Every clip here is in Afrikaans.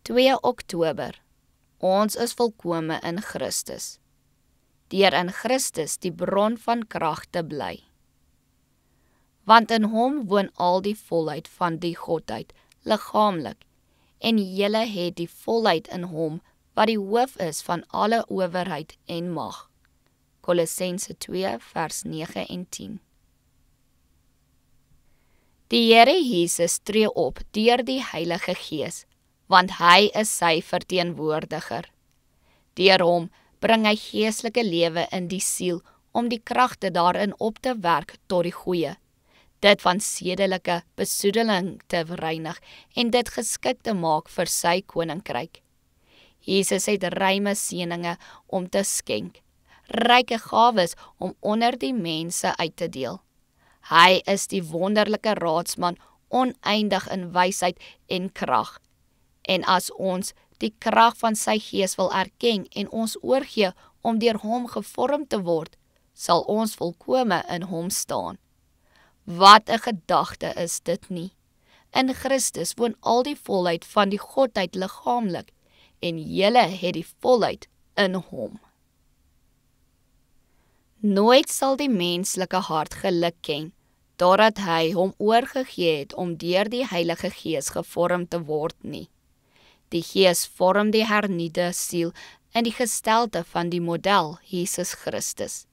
2 Oktober. Ons is volkome in Christus. Deur in Christus die bron van krag te bly. Want in hom woon al die volheid van die Godheid, liggaamlik, en julle het die volheid in hom, wat die hoof is van alle owerheid en mag. Kolossense 2 vers 9 en 10. Die Here Jesus tree op deur die Heilige Gees, want hy is sy verteenwoordiger. Deur hom bring hy geestelike lewe in die siel om die kragte daarin op te werk tot die goeie, dit van sedelike besoedeling te reinig en dit geskik te maak vir sy koninkryk. Jesus het ruime seëninge om te skenk, ryke gawes om onder die mense uit te deel. Hy is die wonderlike raadsman, oneindig in wysheid en krag. En as ons die krag van sy gees wil erken en ons oorgee om deur hom gevorm te word, sal ons volkome in hom staan. Wat 'n gedagte is dit nie? In Christus woon al die volheid van die Godheid liggaamlik, en julle het die volheid in hom. Nooit sal die menslike hart geluk ken, totdat hy hom oorgegee het om deur die Heilige Gees gevorm te word nie. Die Gees vorm die hernieude siel in die gestelte van die model Jesus Christus.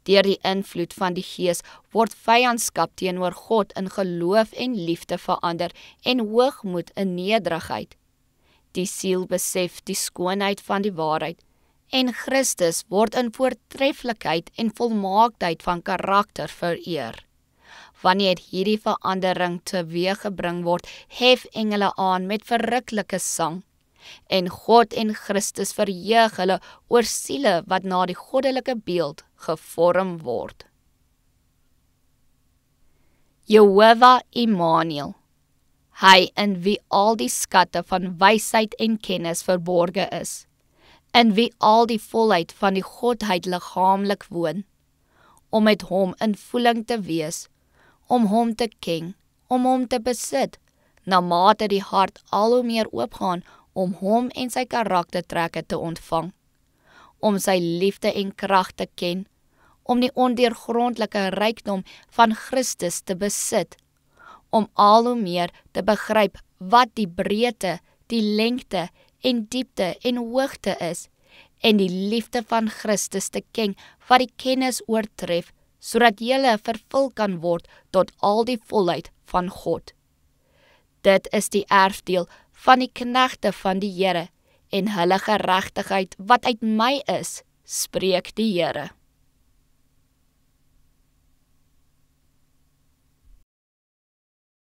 Deur die invloed van die Gees word vyandskap teenoor God in geloof en liefde verander en hoogmoed in nederigheid. Die siel besef die skoonheid van die waarheid en Christus word in voortreffelikheid en volmaaktheid van karakter vereer. Wanneer hierdie verandering teweeggebring word, hef engele aan met verruklike sang. En God en Christus verheug hulle oor siele wat na die goddelike beeld gevorm word. Jehovah Immanuel, hy in wie al die skatte van wysheid en kennis verborge is, in wie al die volheid van die Godheid liggaamlik woon, om met hom in voeling te wees, om hom te ken, om hom te besit, na mate die hart al hoe meer oopgaan om hom en sy karaktertrekke te ontvang, om sy liefde en krag te ken, om die ondeurgrondelike rykdom van Christus te besit, om al hoe meer te begryp wat die breedte, die lengte en diepte en hoogte is, en die liefde van Christus te ken wat die kennis oortref, sodat julle vervul kan word tot al die volheid van God. Dit is die erfdeel van die knegte van die Here, en hulle geregtigheid wat uit my is, spreek die Here.